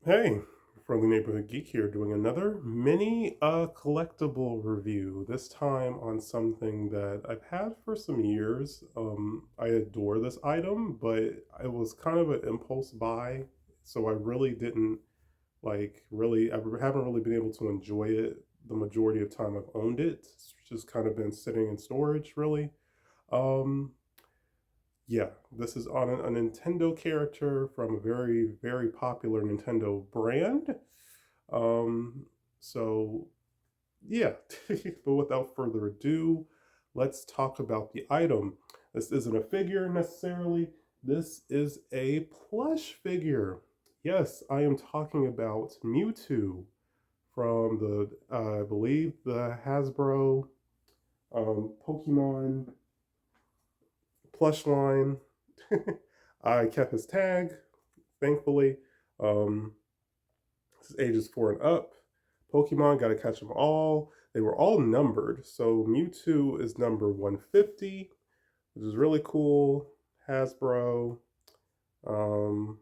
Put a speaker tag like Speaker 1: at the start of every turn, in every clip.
Speaker 1: Hey, Friendly Neighborhood Geek here doing another mini collectible review. This time on something that I've had for some years. I adore this item, but it was kind of an impulse buy, so I really didn't I haven't really been able to enjoy it the majority of time I've owned it. It's just kind of been sitting in storage, really. Um, yeah, this is on a Nintendo character from a very, very popular Nintendo brand. Um, so yeah, but without further ado, let's talk about the item. This isn't a figure necessarily. This is a plush figure. Yes, I am talking about Mewtwo from I believe, the Hasbro Pokemon plush line. I kept his tag, thankfully. Um, this is ages 4 and up. Pokemon, gotta catch them all. They were all numbered. So Mewtwo is number 150, which is really cool. Hasbro. Um,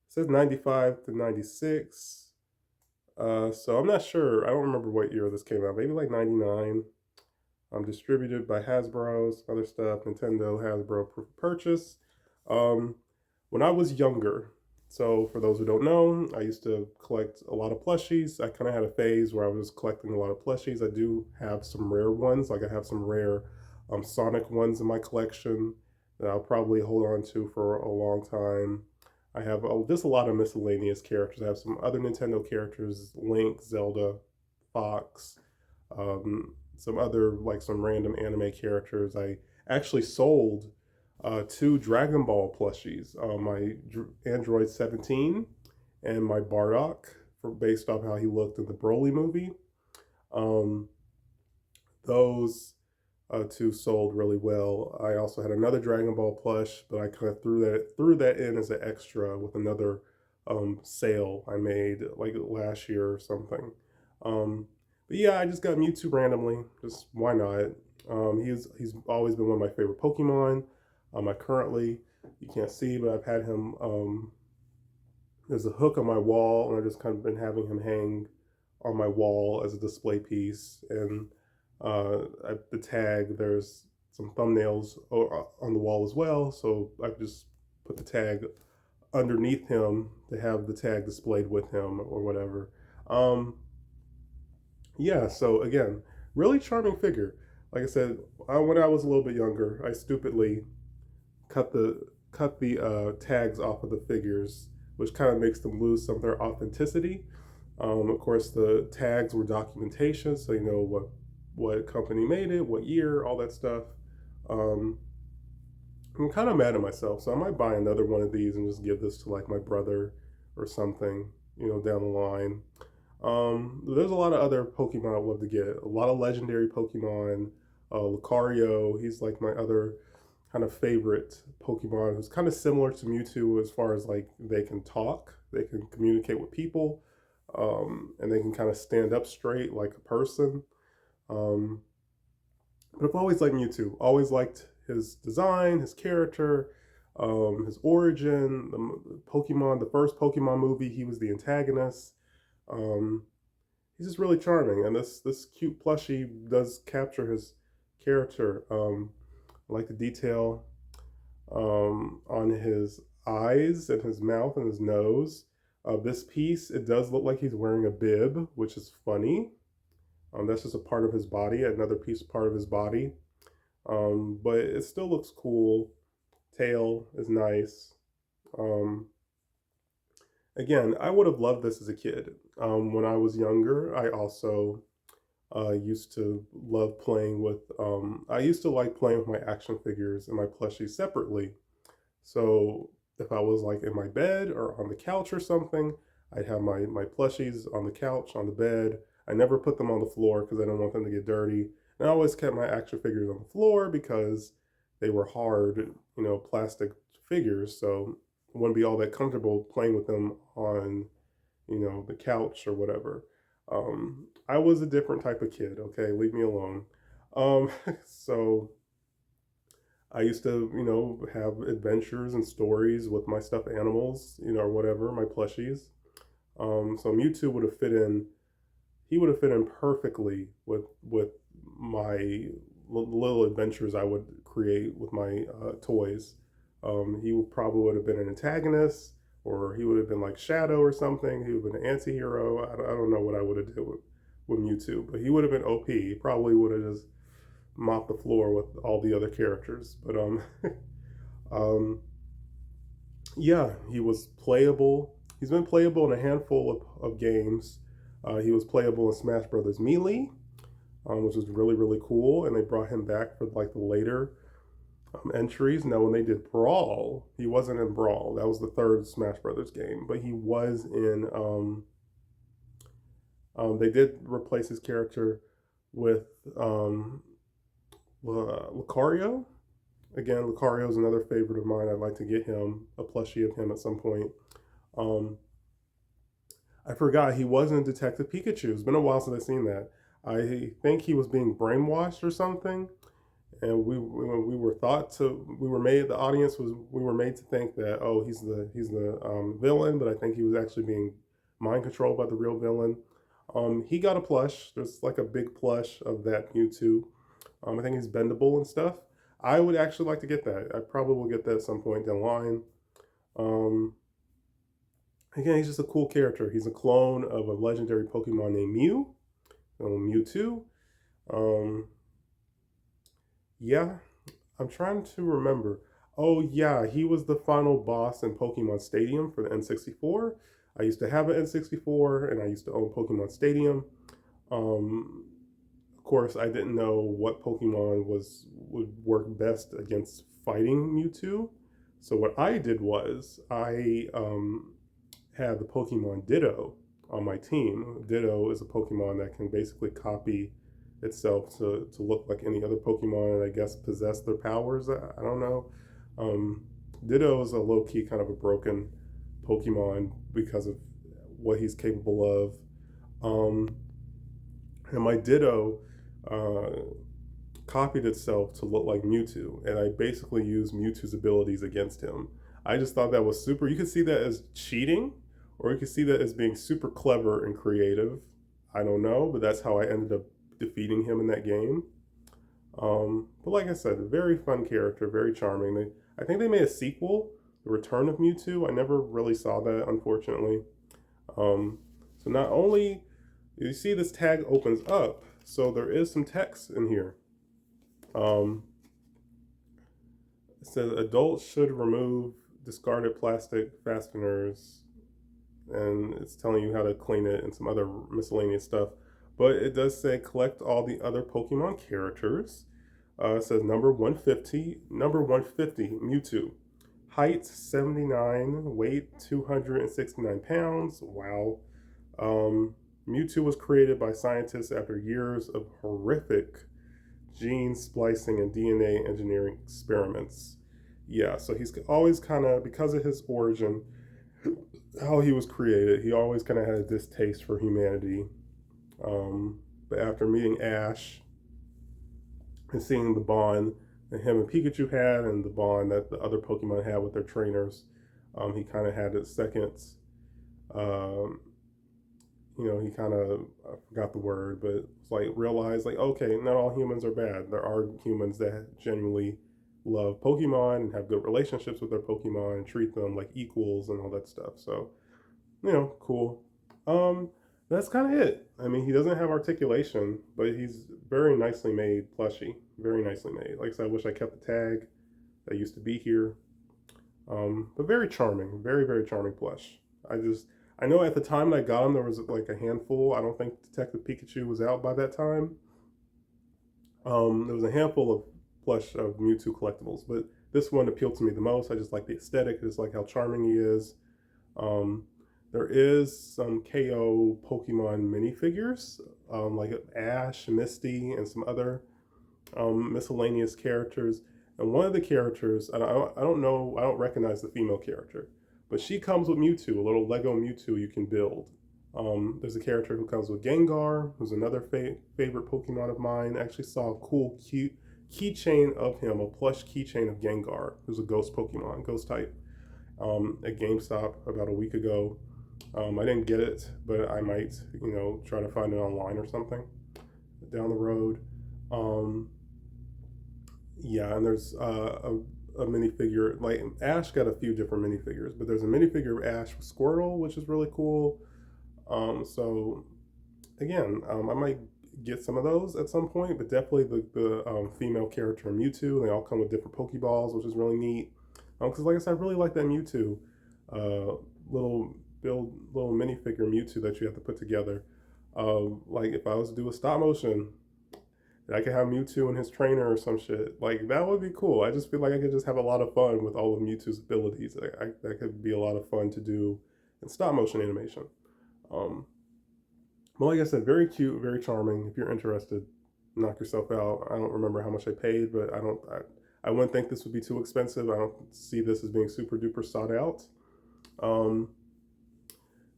Speaker 1: it says 95 to 96. So I'm not sure. I don't remember what year this came out. Maybe like 99. Distributed by Hasbro's other stuff, Nintendo, Hasbro purchase. Um, when I was younger, so for those who don't know, I used to collect a lot of plushies. I kind of had a phase where I was collecting a lot of plushies. I do have some rare ones, like I have some rare Sonic ones in my collection that I'll probably hold on to for a long time. I have just a lot of miscellaneous characters. I have some other Nintendo characters: Link, Zelda, Fox, some other like some random anime characters. I actually sold two Dragon Ball plushies, my Android 17 and my Bardock, based off how he looked in the Broly movie. Um, those two sold really well. I also had another Dragon Ball plush, but I kind of threw that in as an extra with another sale I made like last year or something. Um, but yeah, I just got Mewtwo randomly. Just why not? He's always been one of my favorite Pokemon. I currently, you can't see, but I've had him. There's a hook on my wall, and I've just kind of been having him hang on my wall as a display piece. And at the tag, there's some thumbnails on the wall as well. So I just put the tag underneath him to have the tag displayed with him or whatever. Um, yeah, so again, really charming figure. Like I said, when I was a little bit younger, I stupidly cut the tags off of the figures, which kind of makes them lose some of their authenticity. Of course, the tags were documentation, so you know what company made it, what year, all that stuff. Um, I'm kind of mad at myself, so I might buy another one of these and just give this to like my brother or something, down the line. There's a lot of other Pokemon I'd love to get. A lot of legendary Pokemon. Lucario, he's like my other kind of favorite Pokemon who's kind of similar to Mewtwo as far as like they can talk, they can communicate with people, and they can kind of stand up straight like a person. Um, but I've always liked Mewtwo. Always liked his design, his character, his origin. The first Pokemon movie, he was the antagonist. Um, he's just really charming, and this cute plushie does capture his character. I like the detail on his eyes and his mouth and his nose. This piece, it does look like he's wearing a bib, which is funny. That's just a part of his body, another piece part of his body. But it still looks cool. Tail is nice. Um, Again, I would have loved this as a kid. When I was younger, I also used to love playing with. I used to like playing with my action figures and my plushies separately. So if I was like in my bed or on the couch or something, I'd have my plushies on the couch, on the bed. I never put them on the floor because I didn't want them to get dirty. And I always kept my action figures on the floor because they were hard, plastic figures. So I wouldn't be all that comfortable playing with them on, the couch or whatever. I was a different type of kid. Okay, leave me alone. Um, so I used to, have adventures and stories with my stuffed animals, or whatever, my plushies. So Mewtwo would have fit in. He would have fit in perfectly with my little adventures I would create with my toys. He would have been an antagonist, or he would have been like Shadow or something. He would have been an anti-hero. I don't know what I would have did with Mewtwo, but he would have been OP. He probably would have just mopped the floor with all the other characters. But um, yeah, he was playable. He's been playable in a handful of games. He was playable in Smash Brothers Melee, which was really really cool, and they brought him back for like the later entries. Now, when they did Brawl, he wasn't in Brawl. That was the third Smash Brothers game, but he was in. They did replace his character with Lucario. Again, Lucario is another favorite of mine. I'd like to get him a plushie of him at some point. Um, I forgot he was in Detective Pikachu. It's been a while since I've seen that. I think he was being brainwashed or something, and we were thought to we were made the audience was we were made to think that, oh, he's the villain, but I think he was actually being mind controlled by the real villain. He got a plush. There's like a big plush of that Mewtwo. I think he's bendable and stuff. I would actually like to get that. I probably will get that at some point down the line. Um, Again, he's just a cool character. He's a clone of a legendary Pokemon named Mewtwo. Um, yeah, I'm trying to remember. Oh yeah, he was the final boss in Pokemon Stadium for the N64. I used to have an N64, and I used to own Pokemon Stadium. Um, of course, I didn't know what Pokemon would work best against fighting Mewtwo. So what I did was I had the Pokemon Ditto on my team. Ditto is a Pokemon that can basically copy itself to look like any other Pokemon and I guess possess their powers. I don't know. Um, Ditto is a low key kind of a broken Pokemon because of what he's capable of. Um, and my Ditto uh, copied itself to look like Mewtwo, and I basically used Mewtwo's abilities against him. I just thought that was super. You could see that as cheating, or you could see that as being super clever and creative. I don't know, but that's how I ended up defeating him in that game. But like I said, a very fun character, very charming. I think they made a sequel, The Return of Mewtwo. I never really saw that, unfortunately. Um, so not only you see this tag opens up, so there is some text in here. It says adults should remove discarded plastic fasteners, and it's telling you how to clean it and some other miscellaneous stuff. But it does say collect all the other Pokemon characters. It says number 150, Mewtwo. Height 79, weight 269 pounds. Wow. Mewtwo was created by scientists after years of horrific gene splicing and DNA engineering experiments. Yeah, so he's always kind of, because of his origin, how he was created, he always kind of had a distaste for humanity. But after meeting Ash and seeing the bond that him and Pikachu had and the bond that the other Pokemon had with their trainers, he kind of had a second, um, he kind of, I forgot the word, but it's like realized like, okay, not all humans are bad. There are humans that genuinely love Pokemon and have good relationships with their Pokemon and treat them like equals and all that stuff. So, cool. That's kind of it. I mean, he doesn't have articulation, but he's very nicely made plushie. Very nicely made. Like I said, I wish I kept the tag that used to be here. But very charming. Very, very charming plush. I know at the time I got him, there was like a handful. I don't think Detective Pikachu was out by that time. There was a handful of plush of Mewtwo collectibles, but this one appealed to me the most. I just like the aesthetic. I just like how charming he is. There is some KO Pokemon minifigures, like Ash, Misty, and some other miscellaneous characters. And one of the characters, I don't know, I don't recognize the female character, but she comes with Mewtwo, a little Lego Mewtwo you can build. There's a character who comes with Gengar, who's another favorite Pokemon of mine. I actually saw a cool, cute keychain of him, a plush keychain of Gengar, who's a ghost Pokemon, ghost type, at GameStop about a week ago. I didn't get it, but I might, try to find it online or something down the road. Um, yeah, and there's a minifigure. Like Ash got a few different minifigures, but there's a minifigure of Ash with Squirtle, which is really cool. So again, I might get some of those at some point, but definitely the female character in Mewtwo. They all come with different Pokeballs, which is really neat. Because like I said, I really like that Mewtwo uh, little minifigure Mewtwo that you have to put together. Like if I was to do a stop motion, I could have Mewtwo and his trainer or some shit. Like that would be cool. I just feel like I could just have a lot of fun with all of Mewtwo's abilities. That could be a lot of fun to do in stop motion animation. Um, but like I said, very cute, very charming. If you're interested, knock yourself out. I don't remember how much I paid, but I wouldn't think this would be too expensive. I don't see this as being super duper sought out. Um,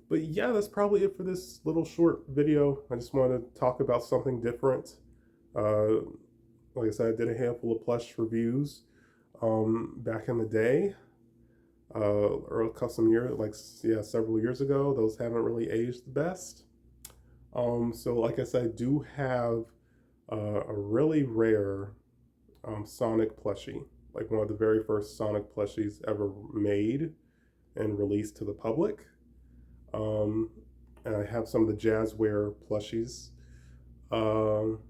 Speaker 1: but yeah, that's probably it for this little short video. I just wanted to talk about something different. Uh, like I said, I did a handful of plush reviews back in the day, or some year, like yeah, several years ago. Those haven't really aged the best. So like I said, I do have a really rare Sonic plushie, like one of the very first Sonic plushies ever made and released to the public. Um, and I have some of the Jazzware plushies. Um,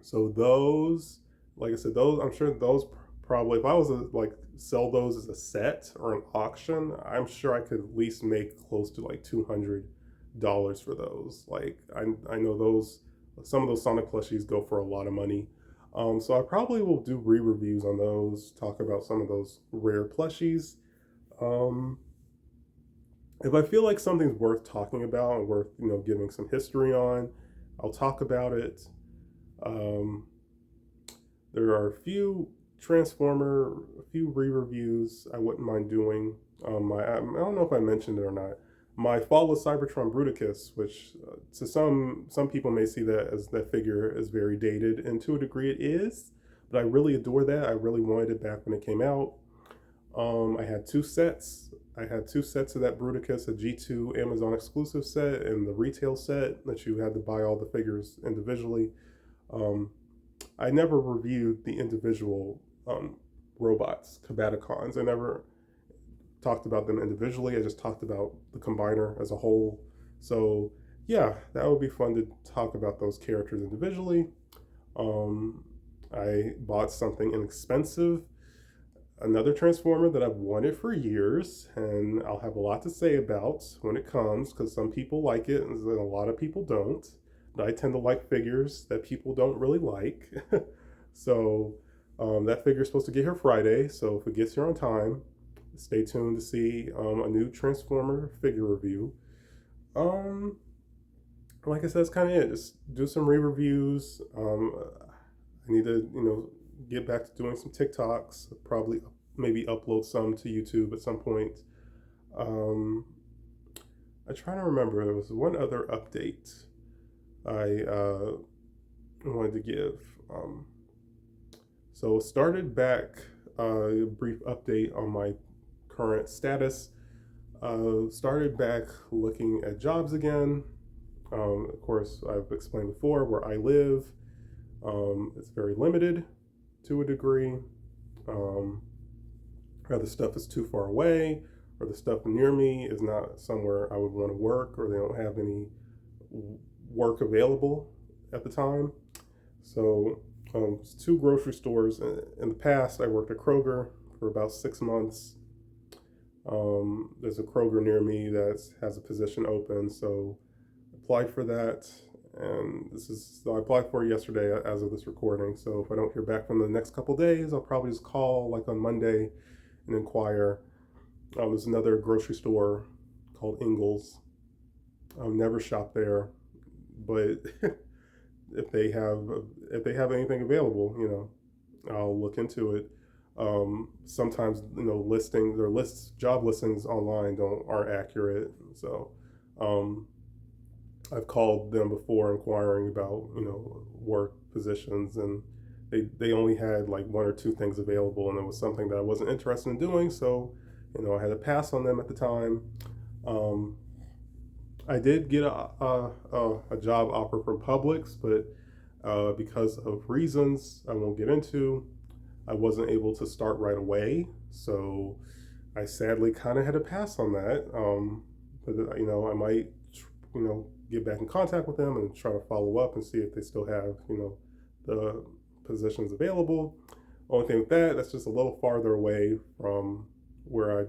Speaker 1: so those, like I said, those I'm sure those probably if I was to like sell those as a set or an auction, I'm sure I could at least make close to like $200 for those. Like I know those some of those Sonic plushies go for a lot of money. So I probably will do re-reviews on those, talk about some of those rare plushies. Um, if I feel like something's worth talking about and worth giving some history on, I'll talk about it. Um, there are a few re-reviews I wouldn't mind doing. I don't know if I mentioned it or not. My Flawless Cybertron Bruticus, which to some people may see that as that figure is very dated, and to a degree it is, but I really adore that. I really wanted it back when it came out. I had two sets. I had two sets of that Bruticus, a G2 Amazon exclusive set and the retail set that you had to buy all the figures individually. Um, I never reviewed the individual robots, Combaticons. I never talked about them individually. I just talked about the combiner as a whole. So yeah, that would be fun to talk about those characters individually. Um, I bought something inexpensive, another Transformer that I've wanted for years, and I'll have a lot to say about when it comes because some people like it and a lot of people don't. But I tend to like figures that people don't really like. So that figure is supposed to get here Friday. So if it gets here on time, stay tuned to see a new Transformer figure review. Um, like I said, that's kind of it. Just do some re-reviews. I need to, get back to doing some TikToks. Probably maybe upload some to YouTube at some point. Um, I try to remember. There was one other update I wanted to give. So started back a brief update on my current status. Started back looking at jobs again. Of course, I've explained before where I live. It's very limited to a degree. Or the stuff is too far away, or the stuff near me is not somewhere I would want to work, or they don't have any work available at the time. So it's two grocery stores. In the past, I worked at Kroger for about 6 months. There's a Kroger near me that has a position open, so applied for that. And I applied for it yesterday as of this recording. So if I don't hear back from the next couple days, I'll probably just call like on Monday and inquire. There's another grocery store called Ingles. I've never shopped there, but if they have anything available, I'll look into it. Sometimes job listings online aren't accurate, so I've called them before inquiring about work positions, and they only had like one or two things available, and it was something that I wasn't interested in doing, so I had to pass on them at the time. Um, I did get a job offer from Publix, but because of reasons I won't get into, I wasn't able to start right away. So I sadly kind of had to pass on that. But I might, get back in contact with them and try to follow up and see if they still have, the positions available. Only thing with that's just a little farther away from where I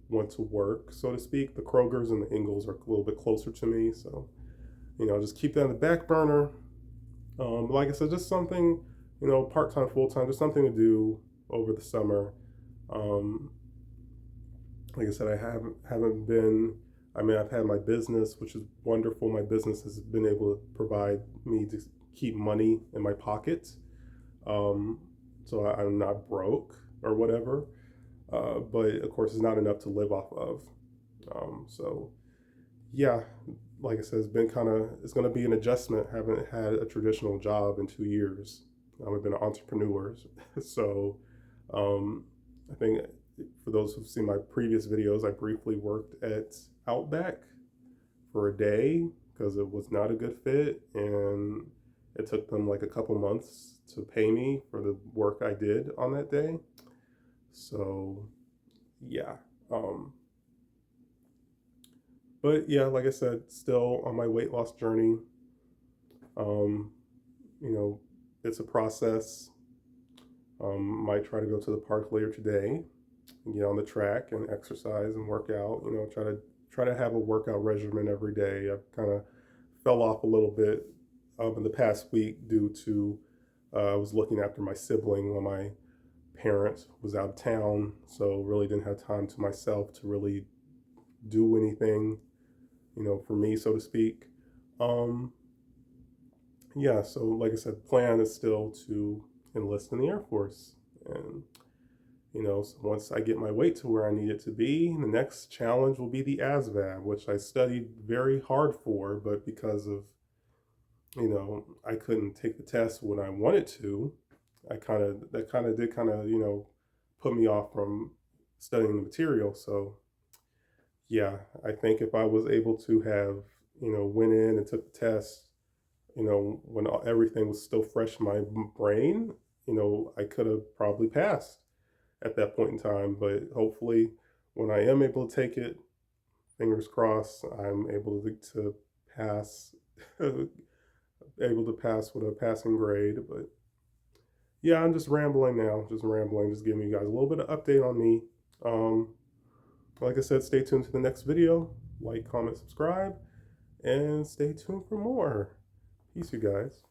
Speaker 1: want to work, so to speak. The Krogers and the Ingles are a little bit closer to me, so just keep that in the back burner. Like I said, just something, part time, full time, just something to do over the summer. Um, like I said, I haven't been. I mean, I've had my business, which is wonderful. My business has been able to provide me to keep money in my pocket, um, so I'm not broke or whatever. But of course, it's not enough to live off of. So yeah, like I said, it's going to be an adjustment. Haven't had a traditional job in 2 years. I've been an entrepreneur. So I think for those who've seen my previous videos, I briefly worked at Outback for a day because it was not a good fit. And it took them like a couple months to pay me for the work I did on that day. So yeah. But yeah, like I said, still on my weight loss journey. Um, you know, it's a process. Might try to go to the park later today and get on the track and exercise and work out. Try to have a workout regimen every day. I've kind of fell off a little bit in the past week due to I was looking after my sibling when my parent was out of town, so really didn't have time to myself to really do anything, for me, so to speak. Um, yeah, so like I said, plan is still to enlist in the Air Force. And, so once I get my weight to where I need it to be, the next challenge will be the ASVAB, which I studied very hard for, but because of, I couldn't take the test when I wanted to, that kind of, put me off from studying the material. So yeah, I think if I was able to have, went in and took the test, when everything was still fresh in my brain, I could have probably passed at that point in time. But hopefully, when I am able to take it, fingers crossed, I'm able to pass, able to pass with a passing grade. But yeah, I'm just rambling now, just giving you guys a little bit of update on me. Um, like I said, stay tuned to the next video. Like, comment, subscribe, and stay tuned for more. Peace, you guys.